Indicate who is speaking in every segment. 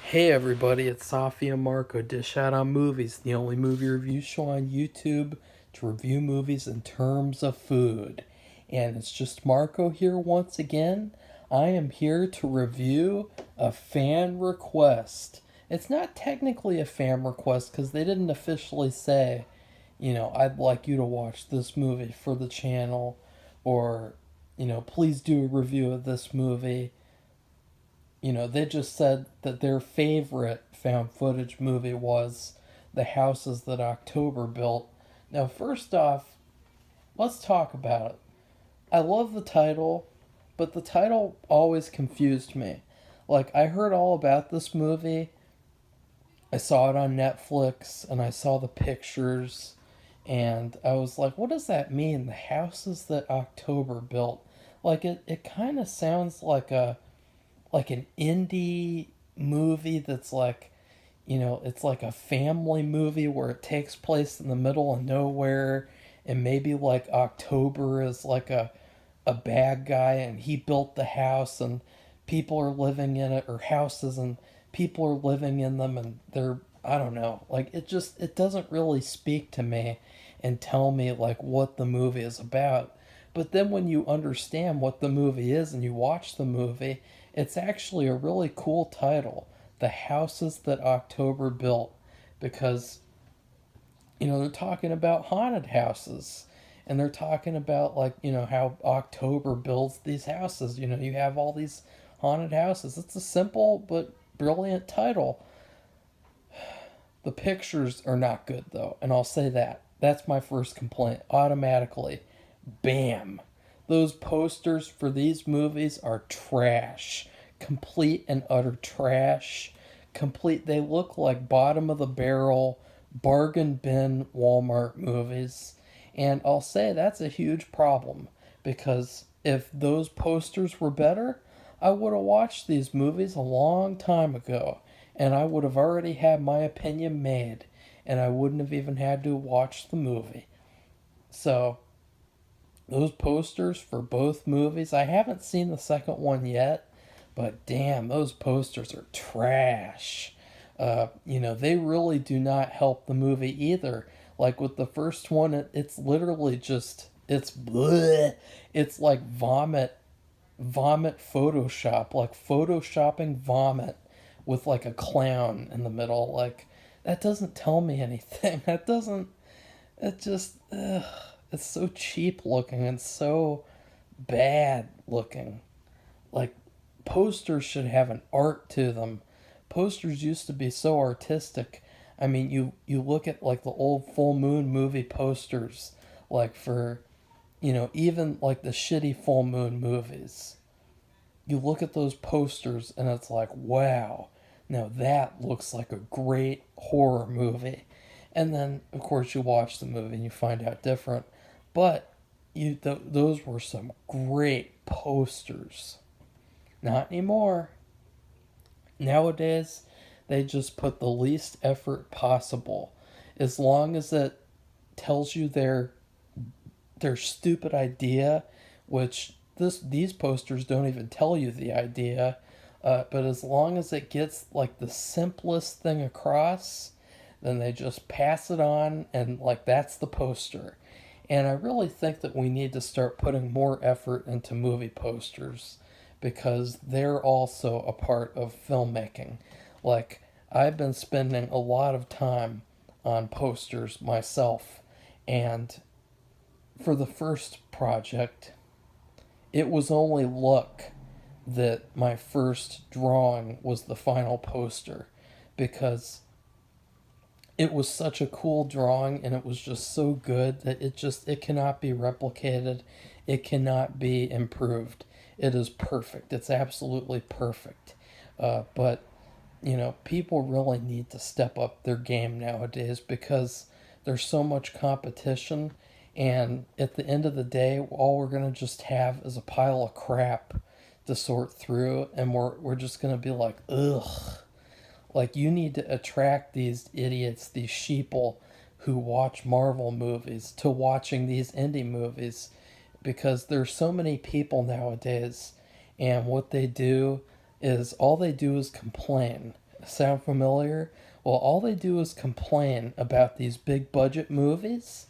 Speaker 1: Hey everybody, it's Safia Marco, Dish Out on Movies, the only movie review show on YouTube to review movies in terms of food. And it's just Marco here once again. I am here to review a fan request. It's not technically a fan request because they didn't officially say, I'd like you to watch this movie for the channel, or, please do a review of this movie. They just said that their favorite found footage movie was The Houses That October Built. Now, first off, let's talk about it. I love the title, but the title always confused me. Like, I heard all about this movie, I saw it on Netflix, and I saw the pictures, and I was like, what does that mean? The Houses That October Built? Like, it kind of sounds like an indie movie that's like, it's like a family movie where it takes place in the middle of nowhere, and maybe like October is like a bad guy and he built the house and people are living in it, or houses and people are living in them, and they're, I don't know, like it doesn't really speak to me and tell me like what the movie is about. But then when you understand what the movie is and you watch the movie, it's actually a really cool title, The Houses That October Built, because they're talking about haunted houses, and they're talking about, like, how October builds these houses. You have all these haunted houses. It's a simple but brilliant title. The pictures are not good though, and I'll say that. That's my first complaint. Automatically, bam. Those posters for these movies are trash. Complete and utter trash. Complete, they look like bottom of the barrel bargain bin Walmart movies. And I'll say that's a huge problem, because if those posters were better, I would have watched these movies a long time ago, and I would have already had my opinion made, and I wouldn't have even had to watch the movie. So, those posters for both movies, I haven't seen the second one yet, but damn, those posters are trash. They really do not help the movie either. Like with the first one, it's literally just, it's bleh. It's like vomit Photoshop, like photoshopping vomit with like a clown in the middle. Like, that doesn't tell me anything. That doesn't, it just, ugh, it's so cheap looking and so bad looking. Like, posters should have an art to them. Posters used to be so artistic. I mean, you look at like the old full moon movie posters, like for, even like the shitty full moon movies. You look at those posters and it's like, wow, now that looks like a great horror movie. And then, of course, you watch the movie and you find out different. But those were some great posters. Not anymore. Nowadays, they just put the least effort possible. As long as it tells you their stupid idea, which these posters don't even tell you the idea, but as long as it gets like the simplest thing across, then they just pass it on, and like that's the poster. And I really think that we need to start putting more effort into movie posters, because they're also a part of filmmaking. Like, I've been spending a lot of time on posters myself, and for the first project, it was only luck that my first drawing was the final poster, because it was such a cool drawing and it was just so good that it cannot be replicated. It cannot be improved. It is perfect. It's absolutely perfect. But people really need to step up their game nowadays, because there's so much competition, and at the end of the day, all we're gonna just have is a pile of crap to sort through, and we're just gonna be like, ugh. Like, you need to attract these idiots, these sheeple who watch Marvel movies, to watching these indie movies, because there's so many people nowadays, and what they do is, all they do is complain. Sound familiar? Well, all they do is complain about these big budget movies,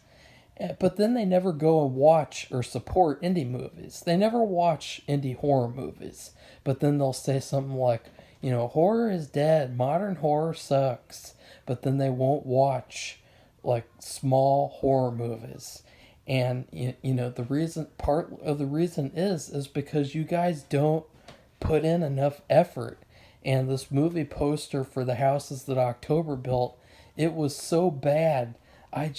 Speaker 1: but then they never go and watch or support indie movies. They never watch indie horror movies. But then they'll say something like, horror is dead, modern horror sucks. But then they won't watch like small horror movies. And the reason, part of the reason is because you guys don't put in enough effort. And this movie poster for the houses that October built, it was so bad. Ugh.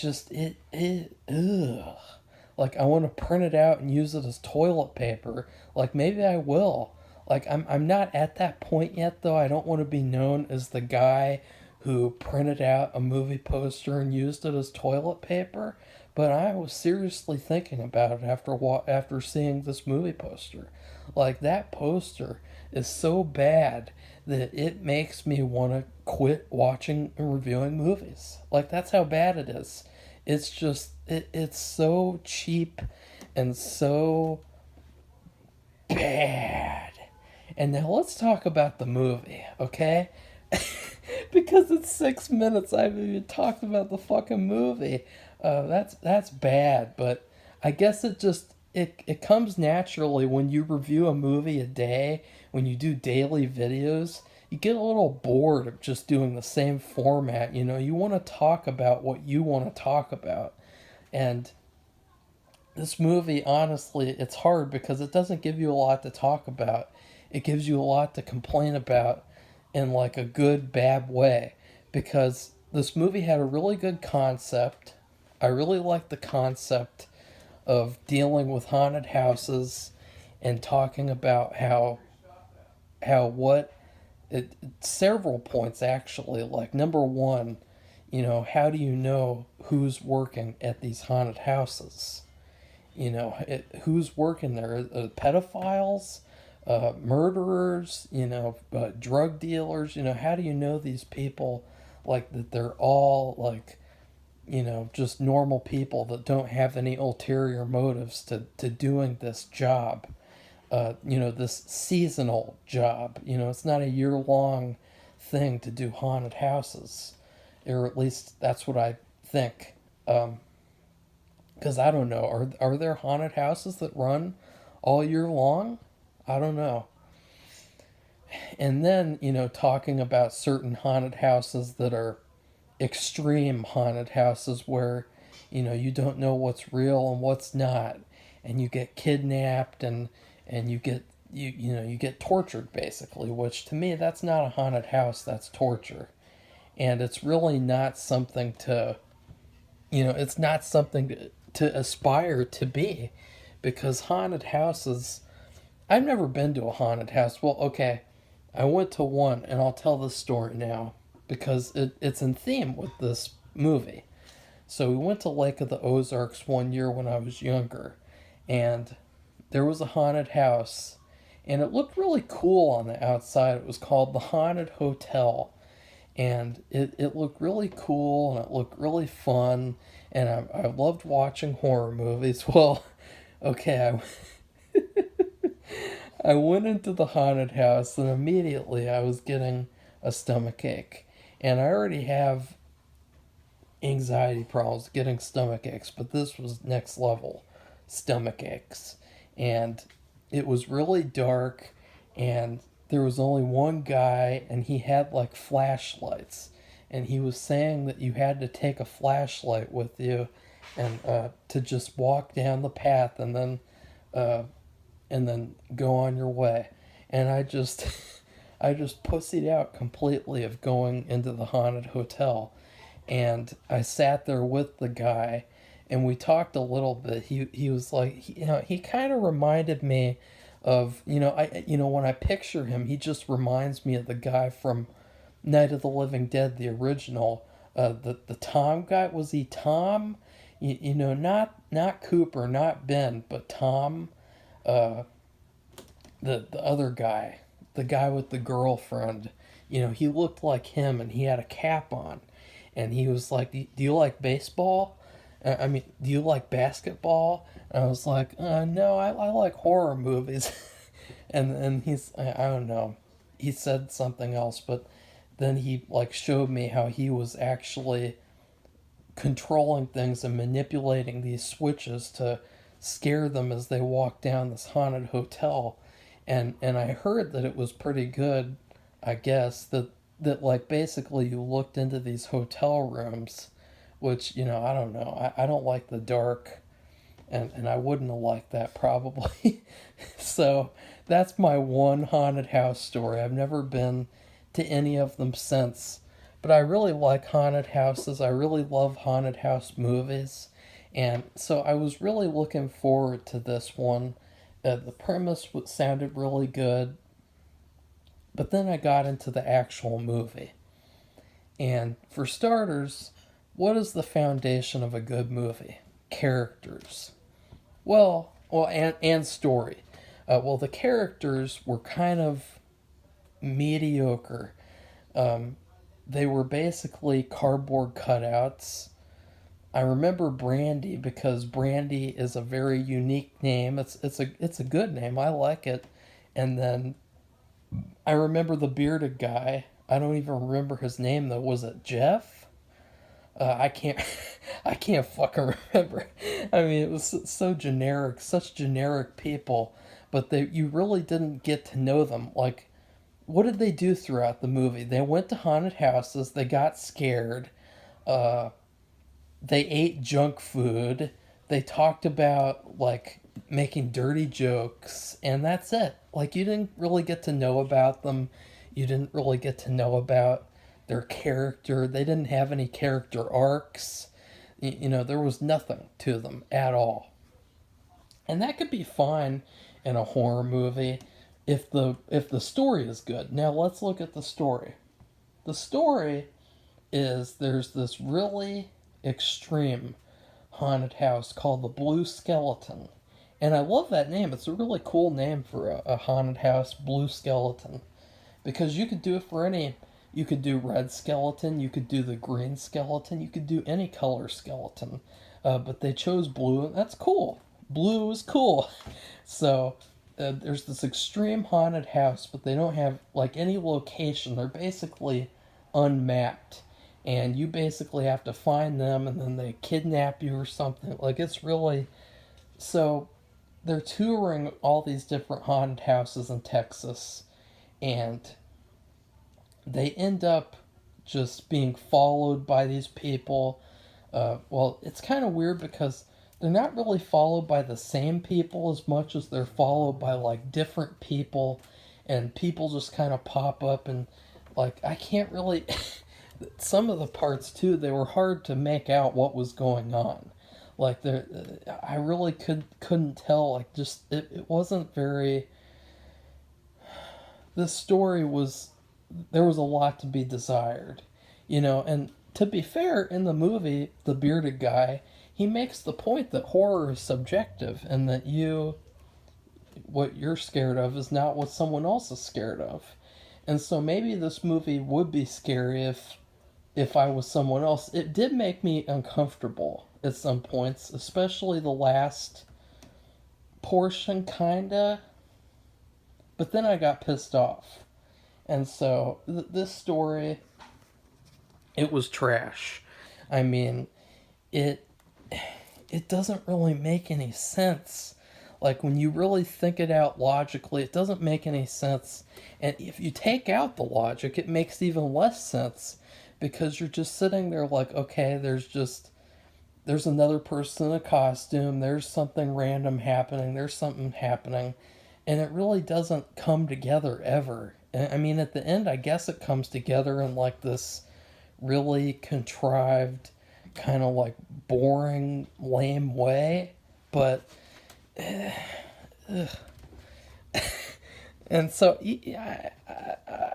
Speaker 1: Like, I want to print it out and use it as toilet paper. Like, maybe I will. Like, I'm not at that point yet, though. I don't want to be known as the guy who printed out a movie poster and used it as toilet paper. But I was seriously thinking about it after seeing this movie poster. Like, that poster is so bad that it makes me want to quit watching and reviewing movies. Like, that's how bad it is. It's just, it's so cheap and so bad. And now let's talk about the movie, okay? Because it's 6 minutes, I haven't even talked about the fucking movie. That's bad, but I guess it comes naturally when you review a movie a day, when you do daily videos. You get a little bored of just doing the same format. You want to talk about what you want to talk about. And this movie, honestly, it's hard because it doesn't give you a lot to talk about. It gives you a lot to complain about in like a good, bad way. Because this movie had a really good concept. I really liked the concept of dealing with haunted houses and talking about several points actually. Like, number one, how do you know who's working at these haunted houses? Who's working there? Pedophiles, murderers, drug dealers. How do you know these people, like, that they're all like, just normal people that don't have any ulterior motives to doing this job? This seasonal job. It's not a year-long thing to do haunted houses, or at least that's what I think. Because I don't know, are there haunted houses that run all year long? I don't know. And then, talking about certain haunted houses that are extreme haunted houses where, you don't know what's real and what's not, and you get kidnapped and you get tortured basically, which to me that's not a haunted house, that's torture. And it's really not something to it's not something to aspire to be, because haunted houses, I've never been to a haunted house. Well, okay, I went to one, and I'll tell this story now because it's in theme with this movie. So we went to Lake of the Ozarks one year when I was younger, and there was a haunted house, and it looked really cool on the outside. It was called the Haunted Hotel, and it looked really cool, and it looked really fun, and I loved watching horror movies. Well, okay, I went into the haunted house, and immediately I was getting a stomach ache. And I already have anxiety problems getting stomach aches, but this was next level stomach aches. And it was really dark, and there was only one guy, and he had like flashlights. And he was saying that you had to take a flashlight with you and to just walk down the path and then go on your way. And I just I just pussied out completely of going into the haunted hotel. And I sat there with the guy, and we talked a little bit. He was like, he kind of reminded me of, when I picture him, he just reminds me of the guy from Night of the Living Dead, the original. The Tom guy, was he Tom? Not Cooper, not Ben, but Tom. The other guy, the guy with the girlfriend, he looked like him, and he had a cap on, and he was like, "Do you like baseball? I mean, do you like basketball?" And I was like, "No, I like horror movies." and he's, I don't know, he said something else, but then he like showed me how he was actually controlling things and manipulating these switches to scare them as they walk down this haunted hotel. And I heard that it was pretty good, I guess, that like basically you looked into these hotel rooms, which, I don't know. I don't like the dark, and I wouldn't have liked that probably. So that's my one haunted house story. I've never been to any of them since. But I really like haunted houses. I really love haunted house movies. And so I was really looking forward to this one. The premise sounded really good. But then I got into the actual movie. And for starters, what is the foundation of a good movie? Characters. And story. The characters were kind of mediocre. They were basically cardboard cutouts. I remember Brandy because Brandy is a very unique name. It's a good name. I like it. And then I remember the bearded guy. I don't even remember his name though. Was it Jeff? I can't I can't fucking remember. I mean, it was so generic, such generic people, but you really didn't get to know them. Like, what did they do throughout the movie? They went to haunted houses, they got scared, uh, they ate junk food, they talked about, like, making dirty jokes, and that's it. Like, you didn't really get to know about them, you didn't really get to know about their character, they didn't have any character arcs, there was nothing to them at all. And that could be fine in a horror movie if the story is good. Now let's look at the story. The story is there's this really extreme haunted house called the Blue Skeleton. And I love that name. It's a really cool name for a haunted house, Blue Skeleton. Because you could do it for any. You could do red skeleton, you could do the green skeleton, you could do any color skeleton. But they chose blue, and that's cool. Blue is cool. So there's this extreme haunted house, but they don't have like any location. They're basically unmapped. And you basically have to find them, and then they kidnap you or something. Like, it's really. So they're touring all these different haunted houses in Texas, and they end up just being followed by these people. It's kind of weird because they're not really followed by the same people as much as they're followed by like different people, and people just kind of pop up, and like I can't really. Some of the parts too, they were hard to make out what was going on. Like I really couldn't tell. Like just it wasn't very. The story was there was a lot to be desired, and to be fair, in the movie, the bearded guy, he makes the point that horror is subjective and that what you're scared of is not what someone else is scared of. And so maybe this movie would be scary if I was someone else. It did make me uncomfortable at some points, especially the last portion, kinda. But then I got pissed off. And so this story, it was trash. I mean, it doesn't really make any sense. Like when you really think it out logically, it doesn't make any sense. And if you take out the logic, it makes even less sense because you're just sitting there like, okay, there's another person in a costume, there's something random happening, there's something happening, and it really doesn't come together ever. I mean, at the end, I guess it comes together in like this really contrived, kind of like boring, lame way, but. And so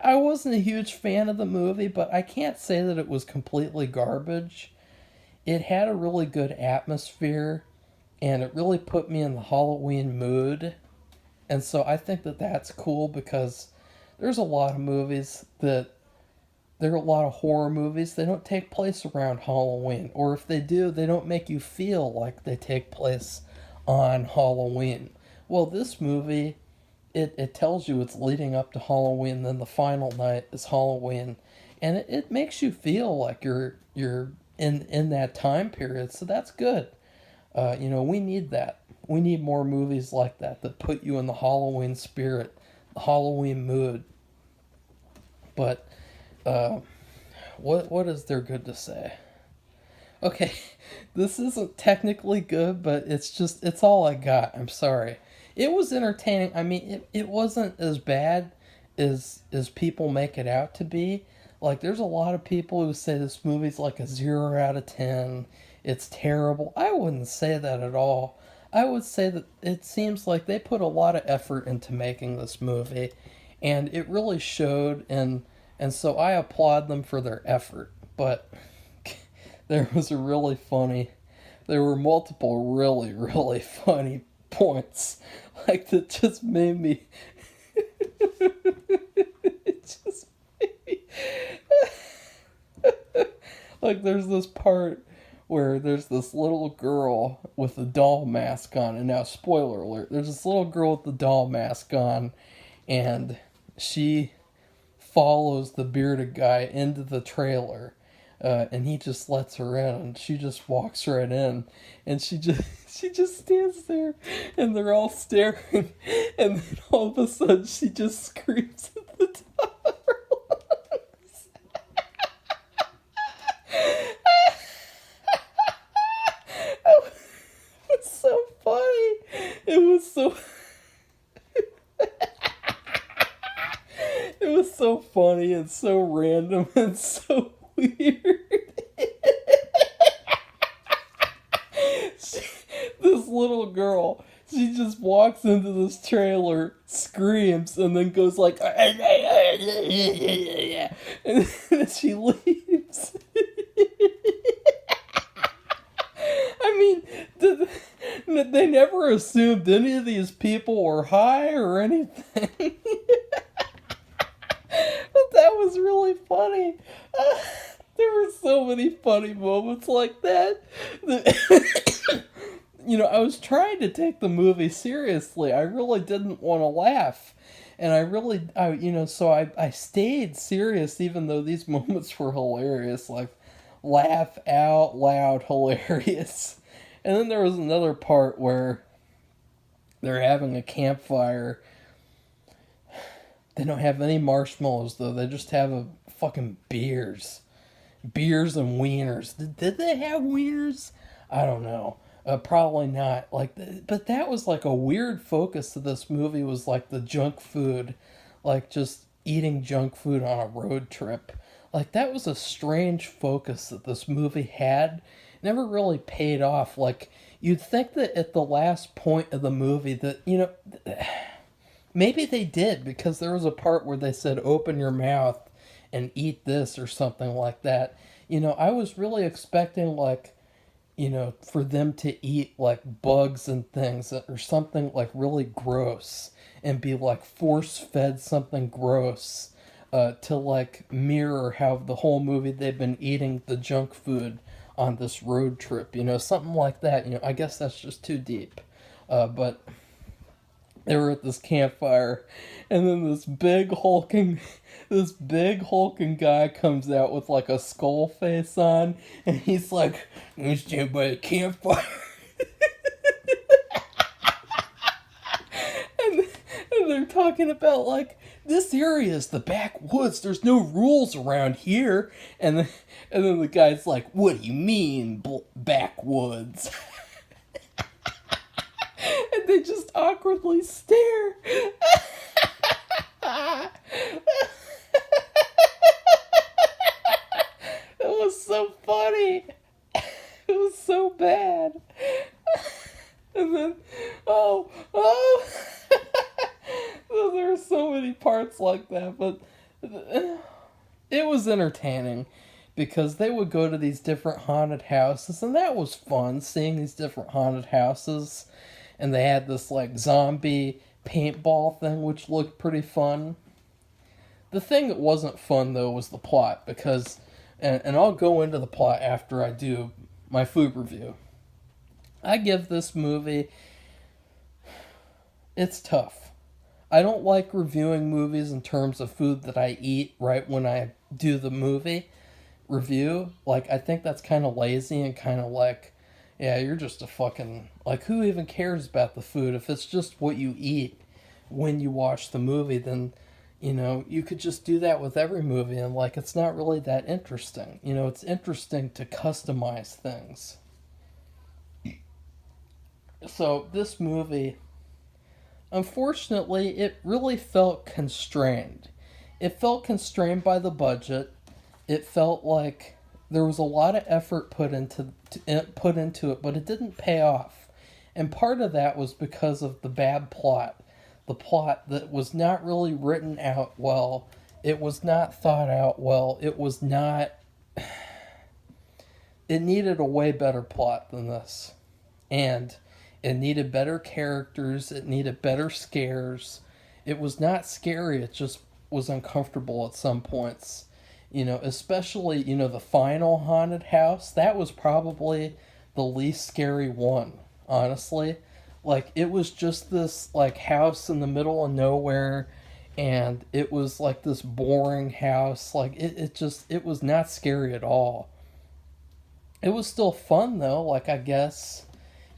Speaker 1: I wasn't a huge fan of the movie, but I can't say that it was completely garbage. It had a really good atmosphere, and it really put me in the Halloween mood. And so I think that that's cool because there's a lot of movies that there are a lot of horror movies. They don't take place around Halloween, or if they do, they don't make you feel like they take place on Halloween. Well, this movie, it tells you it's leading up to Halloween, then the final night is Halloween, and it makes you feel like you're in that time period. So that's good. We need that. We need more movies like that put you in the Halloween spirit, the Halloween mood. But what is there good to say? Okay, this isn't technically good, but it's all I got. I'm sorry. It was entertaining. I mean, it wasn't as bad as people make it out to be. Like, there's a lot of people who say this movie's like a 0 out of 10. It's terrible. I wouldn't say that at all. I would say that it seems like they put a lot of effort into making this movie, and it really showed. And so I applaud them for their effort. But there was a really funny. There were multiple really really funny points, like that just made me. It just made me. Like, there's this part where there's this little girl with a doll mask on, and now spoiler alert, there's this little girl with the doll mask on, and she follows the bearded guy into the trailer, and he just lets her in, and she just walks right in, and she just stands there, and they're all staring, and then all of a sudden she just screams at the top of her lungs. It was so funny. It was so. It was so funny and so random and so weird. This little girl, she just walks into this trailer, screams, and then goes like, and then she leaves. I mean, they never assumed any of these people were high or anything. But that was really funny. There were so many funny moments like that. I was trying to take the movie seriously. I really didn't want to laugh. And I stayed serious even though these moments were hilarious. Like, laugh out loud hilarious. And then there was another part where they're having a campfire. They don't have any marshmallows, though. They just have a fucking beers. Beers and wieners. Did they have wieners? I don't know. Probably not. But that was like a weird focus to this movie, was like the junk food. Like, just eating junk food on a road trip. Like, that was a strange focus that this movie had. Never really paid off. Like, you'd think that at the last point of the movie that, maybe they did, because there was a part where they said, open your mouth and eat this or something like that. I was really expecting, like, for them to eat, like, bugs and things or something, like, really gross and be, like, force-fed something gross to, like, mirror how the whole movie they've been eating the junk food on this road trip. Something like that. I guess that's just too deep. But they were at this campfire, and then this big hulking guy comes out with like a skull face on, and he's like, "You stand by the campfire." and they're talking about, like, this area is the backwoods. There's no rules around here. And then the guy's like, "What do you mean, backwoods?" And they just awkwardly stare. It was so funny. It was so bad. And then, there are so many parts like that, but it was entertaining because they would go to these different haunted houses, and that was fun, seeing these different haunted houses. And they had this, like, zombie paintball thing, which looked pretty fun. The thing that wasn't fun, though, was the plot, because, and I'll go into the plot after I do my food review. I give this movie, it's tough. I don't like reviewing movies in terms of food that I eat right when I do the movie review. Like, I think that's kind of lazy and kind of like, yeah, you're just a fucking. Like, who even cares about the food? If it's just what you eat when you watch the movie, then, you could just do that with every movie, and, like, it's not really that interesting. It's interesting to customize things. So, this movie, unfortunately, it really felt constrained. It felt constrained by the budget. It felt like there was a lot of effort put into it, but it didn't pay off. And part of that was because of the bad plot. The plot that was not really written out well. It was not thought out well. It was not. It needed a way better plot than this. And it needed better characters. It needed better scares. It was not scary. It just was uncomfortable at some points. Especially, the final haunted house. That was probably the least scary one, honestly. Like, it was just this, like, house in the middle of nowhere, and it was, like, this boring house. Like, it was not scary at all. It was still fun, though. Like, I guess,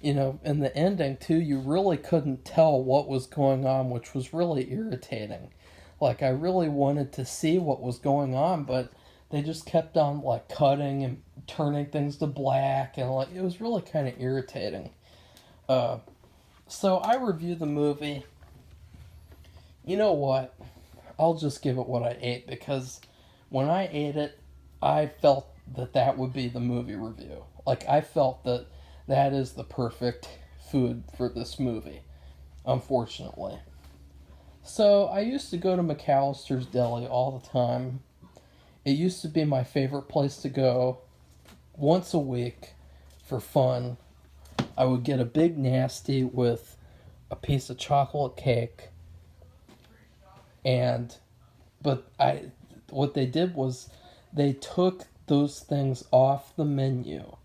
Speaker 1: in the ending, too, you really couldn't tell what was going on, which was really irritating. Like, I really wanted to see what was going on, but they just kept on, like, cutting and turning things to black, and, like, it was really kind of irritating. Uh, so I reviewed the movie. You know what? I'll just give it what I ate, because when I ate it, I felt that that would be the movie review. Like, I felt that that is the perfect food for this movie, unfortunately. So, I used to go to McAllister's Deli all the time. It used to be my favorite place to go once a week for fun. I would get a big nasty with a piece of chocolate cake, and but I what they did was they took those things off the menu,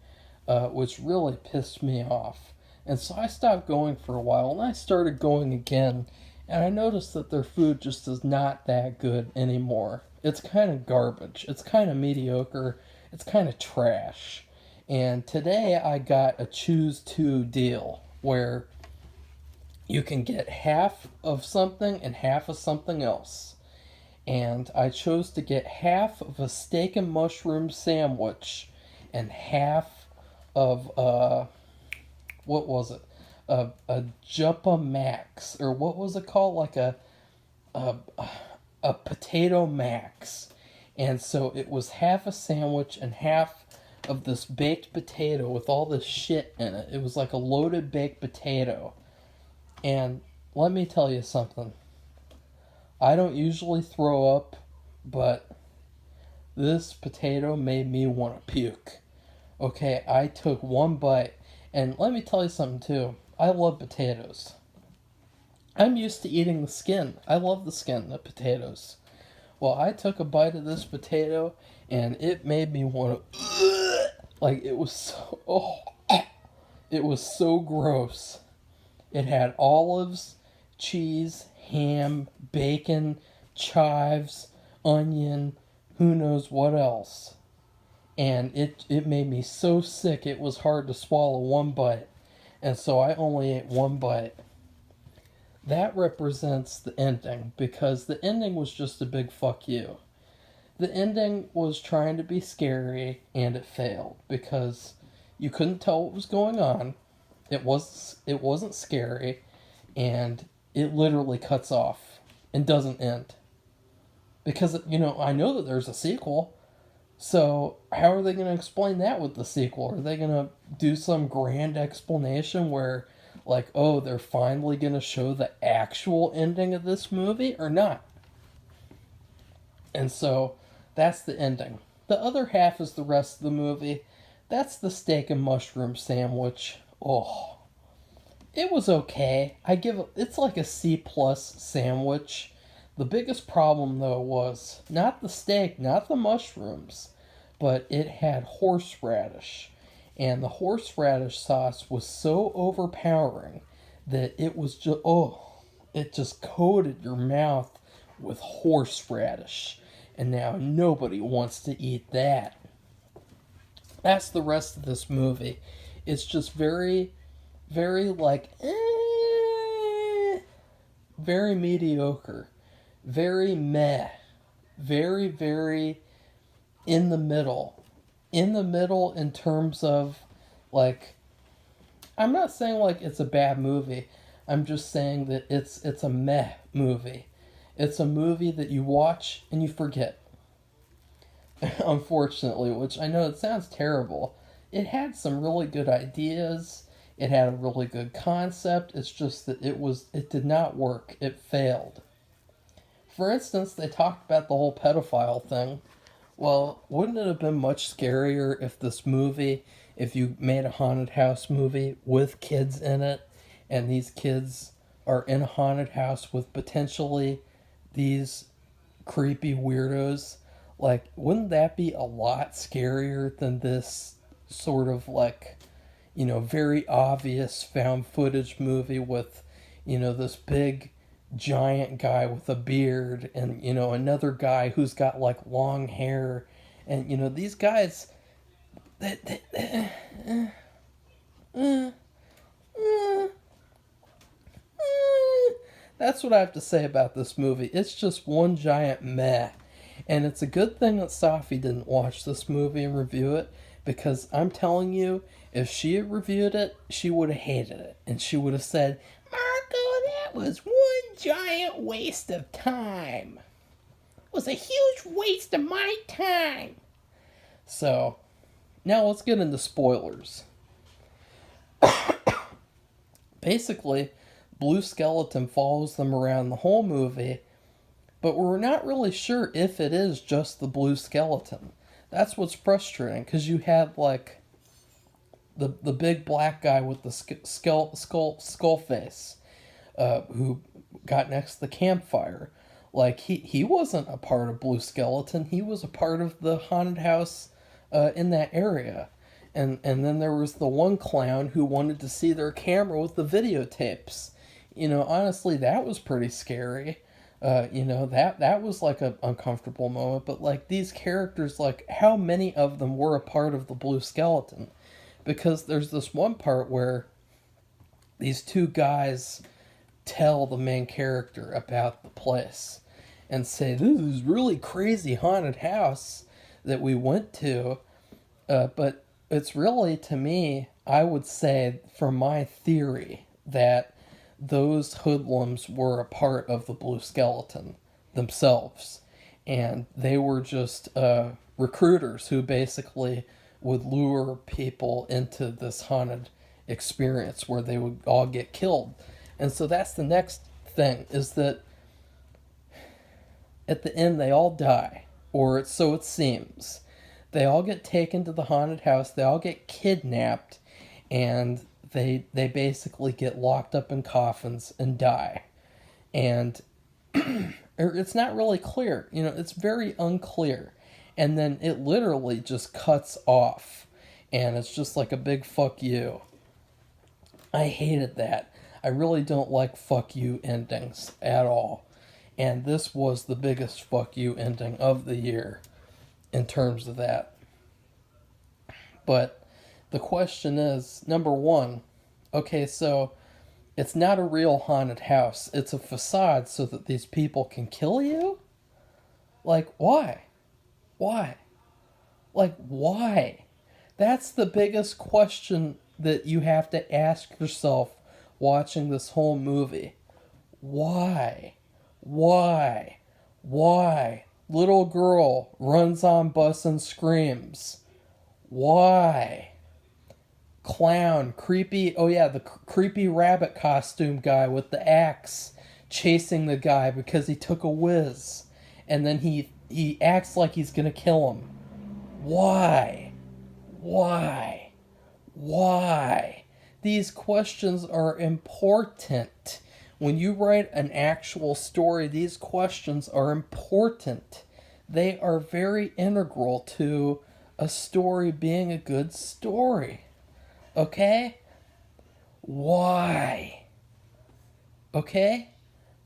Speaker 1: which really pissed me off. And so I stopped going for a while, and I started going again, and I noticed that their food just is not that good anymore. It's kind of garbage. It's kind of mediocre. It's kind of trash. And today I got a choose two deal where you can get half of something and half of something else. And I chose to get half of a steak and mushroom sandwich and half of what was it? A Juppa Max, or what was it called? Like a a potato max. And so it was half a sandwich and half of this baked potato with all this shit in it. It was like a loaded baked potato. And let me tell you something. I don't usually throw up, but this potato made me want to puke. Okay, I took one bite, and let me tell you something too. I love potatoes. I'm used to eating the skin. I love the skin of potatoes. Well, I took a bite of this potato, and it made me want to. Like, it was so. Oh, it was so gross. It had olives, cheese, ham, bacon, chives, onion, who knows what else. And it made me so sick it was hard to swallow one bite. And so I only ate one bite. That represents the ending, because the ending was just a big fuck you. The ending was trying to be scary, and it failed because you couldn't tell what was going on. It wasn't scary, and it literally cuts off and doesn't end. Because I know that there's a sequel. So how are they going to explain that with the sequel? Are they going to do some grand explanation where, like, oh, they're finally going to show the actual ending of this movie or not? And so that's the ending. The other half is the rest of the movie. That's the steak and mushroom sandwich. Oh, it was okay. It's like a C plus sandwich. The biggest problem though was not the steak, not the mushrooms, but it had horseradish. And the horseradish sauce was so overpowering that it was just it just coated your mouth with horseradish. And now nobody wants to eat that. That's the rest of this movie. It's just very, very like, very mediocre, very meh, very, very in the middle. In the middle in terms of, like, I'm not saying like it's a bad movie. I'm just saying that it's a meh movie. It's a movie that you watch and you forget. Unfortunately, which I know it sounds terrible. It had some really good ideas. It had a really good concept. It's just that it did not work. It failed. For instance, they talked about the whole pedophile thing. Well, wouldn't it have been much scarier if this movie, if you made a haunted house movie with kids in it, and these kids are in a haunted house with potentially these creepy weirdos? Like, wouldn't that be a lot scarier than this sort of like, very obvious found footage movie with, this big giant guy with a beard and, another guy who's got like long hair. And, these guys, that's what I have to say about this movie. It's just one giant meh. And it's a good thing that Safi didn't watch this movie and review it, because I'm telling you, if she had reviewed it, she would have hated it. And she would have said, Marco, that was one giant waste of time. It was a huge waste of my time. So, now let's get into spoilers. Basically, Blue Skeleton follows them around the whole movie, but we're not really sure if it is just the Blue Skeleton. That's what's frustrating, because you have like the big black guy with the skull face, who got next to the campfire. Like he wasn't a part of Blue Skeleton. He was a part of the haunted house in that area. And then there was the one clown who wanted to see their camera with the videotapes. Honestly, that was pretty scary. That was like an uncomfortable moment. But like these characters, like how many of them were a part of the Blue Skeleton? Because there's this one part where these two guys tell the main character about the place and say, this is really crazy haunted house that we went to. But it's really, to me, I would say, from my theory, that those hoodlums were a part of the Blue Skeleton themselves. And they were just recruiters who basically would lure people into this haunted experience where they would all get killed. And so that's the next thing, is that at the end they all die, or so it seems. They all get taken to the haunted house, they all get kidnapped, and they basically get locked up in coffins and die. And it's not really clear, it's very unclear. And then it literally just cuts off, and it's just like a big fuck you. I hated that. I really don't like fuck you endings at all. And this was the biggest fuck you ending of the year in terms of that. But the question is, number one, okay, so it's not a real haunted house. It's a facade so that these people can kill you? Like, why? Why? Like, why? That's the biggest question that you have to ask yourself watching this whole movie. Why? Why? Why? Little girl runs on bus and screams. Why? Clown, creepy, oh yeah, the creepy rabbit costume guy with the axe chasing the guy because he took a whiz. And then he acts like he's gonna kill him. Why? Why? Why? These questions are important. When you write an actual story, these questions are important. They are very integral to a story being a good story. Okay? Why? Okay?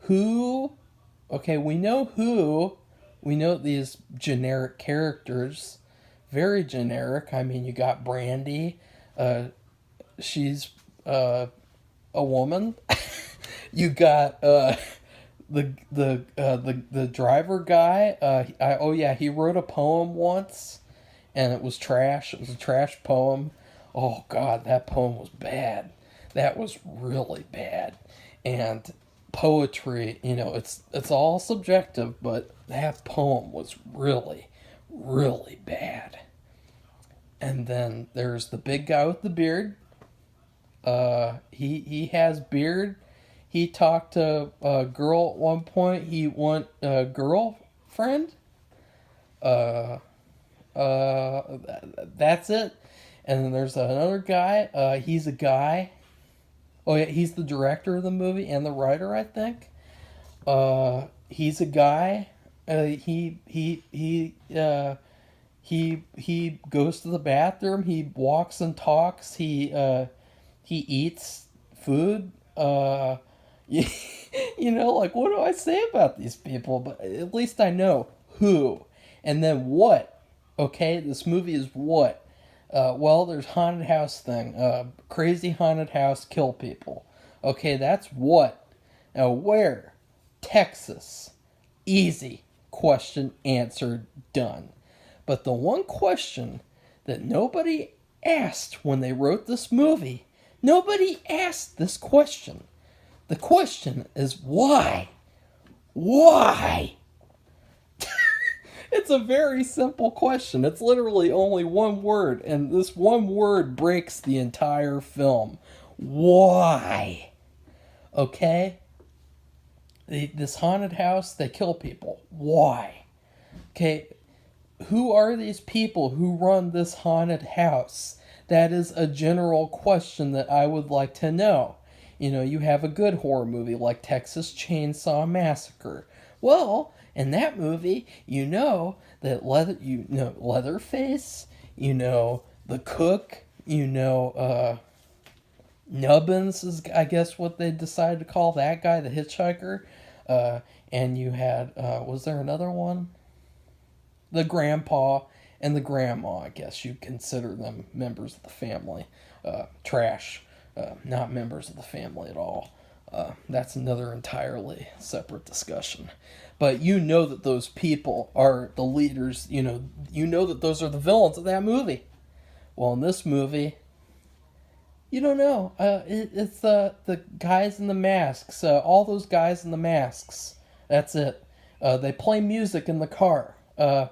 Speaker 1: Who? Okay, we know who. We know these generic characters. Very generic. I mean, you got Brandy. She's a woman. You got the driver guy. Oh yeah, he wrote a poem once, and it was trash. It was a trash poem. Oh God, that poem was bad. That was really bad. And poetry, it's all subjective, but that poem was really, really bad. And then there's the big guy with the beard. He has beard. He talked to a girl at one point. He want a girlfriend. Uh, that's it. And then there's another guy. He's a guy. Oh yeah, he's the director of the movie and the writer, I think. He's a guy. He goes to the bathroom. He walks and talks. He eats food. Like, what do I say about these people? But at least I know who. And then what? Okay, this movie is what? Well, there's haunted house thing. Crazy haunted house, kill people. Okay, that's what. Now, where? Texas. Easy. Question answered. Done. But the one question that nobody asked when they wrote this movie, nobody asked this question. The question is why? Why? It's a very simple question. It's literally only one word, and this one word breaks the entire film. Why? Okay? This haunted house, they kill people. Why? Okay, who are these people who run this haunted house? That is a general question that I would like to know. You have a good horror movie like Texas Chainsaw Massacre. Well, in that movie, that Leatherface, the cook, Nubbins is, I guess, what they decided to call that guy, the hitchhiker. And you had, was there another one? The grandpa and the grandma, I guess you consider them members of the family. Trash. Not members of the family at all. That's another entirely separate discussion. But that those people are the leaders. That those are the villains of that movie. Well, in this movie, you don't know. It's the guys in the masks. All those guys in the masks. That's it. They play music in the car. There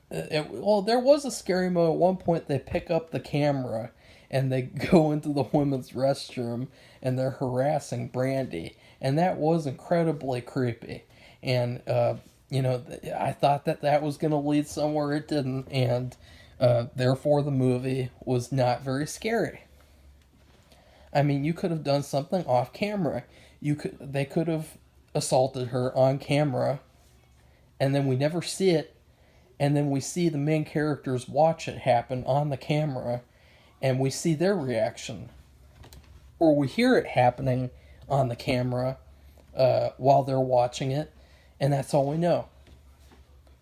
Speaker 1: was a scary moment at one point. They pick up the camera and they go into the women's restroom and they're harassing Brandy, and that was incredibly creepy. And I thought that was going to lead somewhere. It didn't, and therefore the movie was not very scary. I mean, you could have done something off camera. They could have assaulted her on camera, and then we never see it, and then we see the main characters watch it happen on the camera, and we see their reaction. Or we hear it happening on the camera while they're watching it, and that's all we know.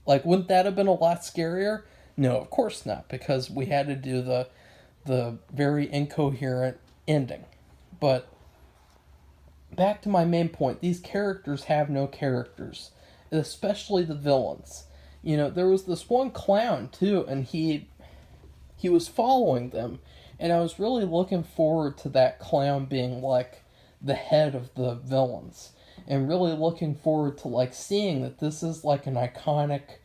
Speaker 1: Like, wouldn't that have been a lot scarier? No, of course not, because we had to do the very incoherent ending. But back to my main point, these characters have no characters, especially the villains. There was this one clown too, and he was following them, and I was really looking forward to that clown being like the head of the villains, and really looking forward to like seeing that this is like an iconic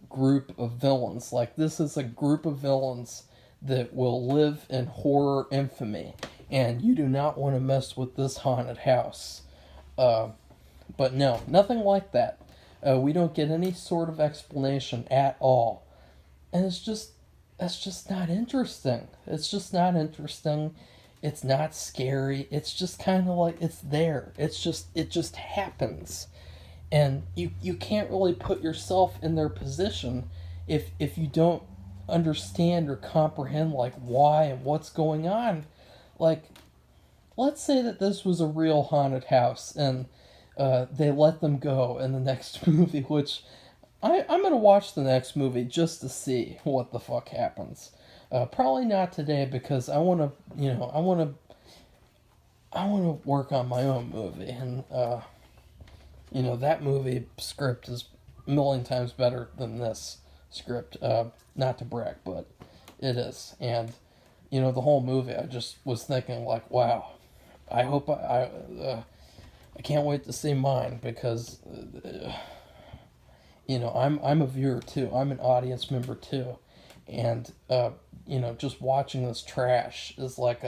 Speaker 1: group of villains. Like, this is a group of villains that will live in horror infamy, and you do not want to mess with this haunted house. But no, nothing like that. We don't get any sort of explanation at all, and that's just not interesting. It's just not interesting. It's not scary. It's just kind of like it's there. It just happens. And you can't really put yourself in their position if you don't understand or comprehend like why and what's going on. Like, let's say that this was a real haunted house, and they let them go in the next movie, which I'm gonna watch the next movie just to see what the fuck happens. Probably not today because I want to work on my own movie, and that movie script is a million times better than this script. Not to brag, but it is. And the whole movie, I just was thinking like, wow, I hope I can't wait to see mine because I'm a viewer too. I'm an audience member too, and just watching this trash is like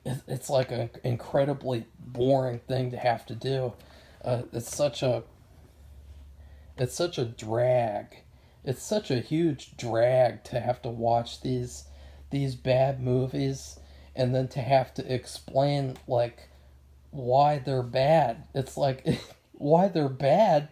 Speaker 1: it's like an incredibly boring thing to have to do. It's such a drag. It's such a huge drag to have to watch these bad movies and then to have to explain like why they're bad. It's like why they're bad.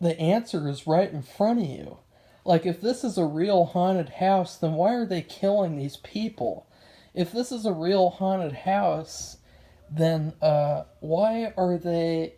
Speaker 1: The answer is right in front of you. Like if this is a real haunted house, then why are they killing these people? If this is a real haunted house, then why are they